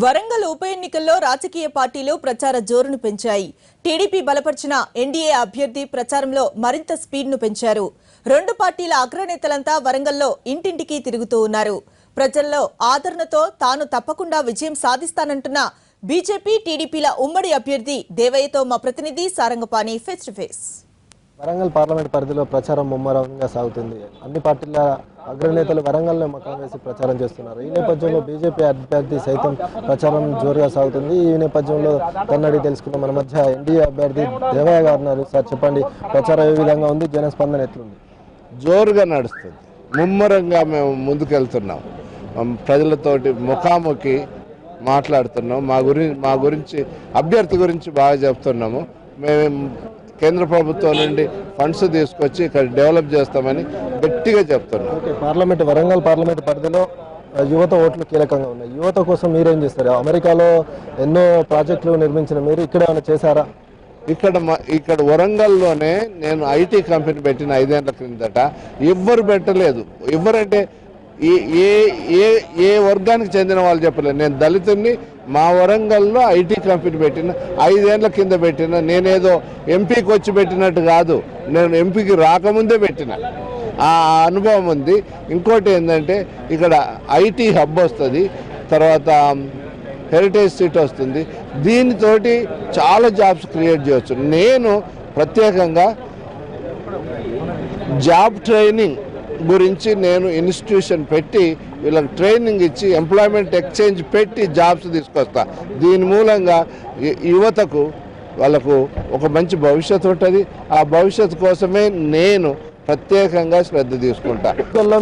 వరంగల్ ఉప ఎన్నికల్లో రాజకీయ పార్టీలు ప్రచార జోరును పెంచాయి. టీడీపీ బలపరిచిన ఎన్డీఏ అభ్యర్థి ప్రచారంలో మరింత స్పీడ్ను పెంచారు. రెండు పార్టీల అగ్రనేతలంతా వరంగల్లో ఇంటింటికి తిరుగుతూ ఉన్నారు. ప్రజల్లో ఆదరణతో తాను తప్పకుండా విజయం సాధిస్తానంటున్న బీజేపీ టీడీపీల ఉమ్మడి అభ్యర్థి దేవయ్యతో మా ప్రతినిధి Sarangapani face to face. Warangal parliament పరిధిలో ప్రచారం ముమ్మరంగా సాగుతుంది. అన్ని పార్టీల అగ్రనేతలు వరంగల్లో మకాం వేసి ప్రచారం చేస్తున్నారు. ఈ నేపథ్యంలో బీజేపీ అభ్యర్థి సైతం ప్రచారం జోరుగా సాగుతుంది. ఈ నేపథ్యంలో కన్నడి తెలుసుకున్న మన మధ్య ఎన్డీఏ అభ్యర్థి దేవయ్య గారు ఉన్నారు. సార్ చెప్పండి, ప్రచారం ఏ విధంగా ఉంది, జనస్పందన ఎట్లుంది? జోరుగా నడుస్తుంది, ముమ్మరంగా మేము ముందుకెళ్తున్నాం. ప్రజలతోటి ముఖాముఖి మాట్లాడుతున్నాం. మా గురించి అభ్యర్థి గురించి బాగా చెప్తున్నాము. మేము కేంద్ర ప్రభుత్వం నుండి ఫండ్స్ తీసుకొచ్చి ఇక్కడ డెవలప్ చేస్తామని గట్టిగా చెప్తున్నాం. వరంగల్ పార్లమెంట్ పరిధిలో యువత ఓట్లు కీలకంగా ఉన్నాయి. యువత కోసం మీరేం చేస్తారు? అమెరికాలో ఎన్నో ప్రాజెక్టులు నిర్మించిన మీరు ఇక్కడ ఏమైనా చేశారా? ఇక్కడ వరంగల్లోనే నేను ఐటీ కంపెనీ పెట్టిన 5 ఏళ్ల క్రిందట. ఎవ్వరు పెట్టలేదు. ఎవరంటే ఏ వర్గానికి చెందిన వాళ్ళు చెప్పలేదు. నేను దళితుడిని, మా వరంగల్లో ఐటీ కంపెనీ పెట్టిన 5 ఏళ్ల కింద పెట్టిన. నేనేదో ఎంపీకి వచ్చి పెట్టినట్టు కాదు, నేను ఎంపీకి రాకముందే పెట్టిన ఆ అనుభవం ఉంది. ఇంకోటి ఏంటంటే ఇక్కడ ఐటీ హబ్ వస్తుంది, తర్వాత హెరిటేజ్ సిటీ వస్తుంది. దీనితోటి చాలా జాబ్స్ క్రియేట్ చేయవచ్చు. నేను ప్రత్యేకంగా జాబ్ ట్రైనింగ్ గురించి నేను ఇన్స్టిట్యూషన్ పెట్టి వీళ్ళకి ట్రైనింగ్ ఇచ్చి ఎంప్లాయ్మెంట్ ఎక్స్చేంజ్ పెట్టి జాబ్స్ తీసుకొస్తా. దీని మూలంగా యువతకు వాళ్ళకు ఒక మంచి భవిష్యత్తు ఉంటుంది. ఆ భవిష్యత్తు కోసమే నేను ప్రత్యేకంగా శ్రద్ధ తీసుకుంటా.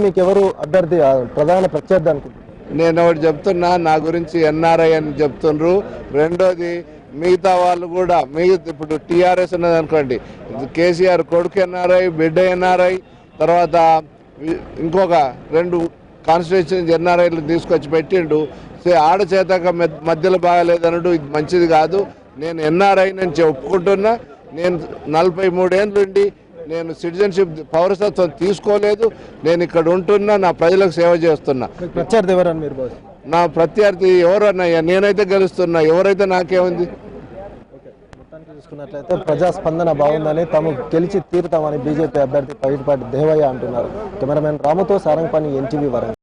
మీకు ఎవరు అభ్యర్థి, ప్రధాన ప్రత్యర్థి అనుకుంటున్నారు? నేను ఒకటి చెప్తున్నా, నా గురించి ఎన్ఆర్ఐ అని చెప్తుండ్రు. రెండోది మిగతా వాళ్ళు కూడా, ఇప్పుడు టీఆర్ఎస్ ఉన్నది అనుకోండి, కేసీఆర్ కొడుకు ఎన్ఆర్ఐ, బిడ్డ ఎన్ఆర్ఐ, తర్వాత ఇంకొక 2 కాన్స్టిట్యూషన్ ఎన్ఆర్ఐలు తీసుకొచ్చి పెట్టిండు. ఆడ చేతాక మధ్యలో బాగాలేదనడు, ఇది మంచిది కాదు. నేను ఎన్ఆర్ఐ నుంచి ఒప్పుకుంటున్నా. నేను 43 ఏళ్ళ నుండి నేను సిటిజన్షిప్ పౌరసత్వం తీసుకోలేదు. నేను ఇక్కడ ఉంటున్నా, నా ప్రజలకు సేవ చేస్తున్నా. ప్రత్యర్థి ఎవరని మీరు? నా ప్రత్యర్థి ఎవరన్నయ్యా, నేనైతే గెలుస్తున్నా, ఎవరైతే నాకేముంది. చూసుకున్నట్లయితే ప్రజాస్పందన బాగుందని, తాము గెలిచి తీరుతామని బీజేపీ అభ్యర్థి పైడిపాటి దేవయ్య అంటున్నారు. కెమెరామెన్ రాముతో సారంగపాణి, ఎన్టీవీ వరంగల్.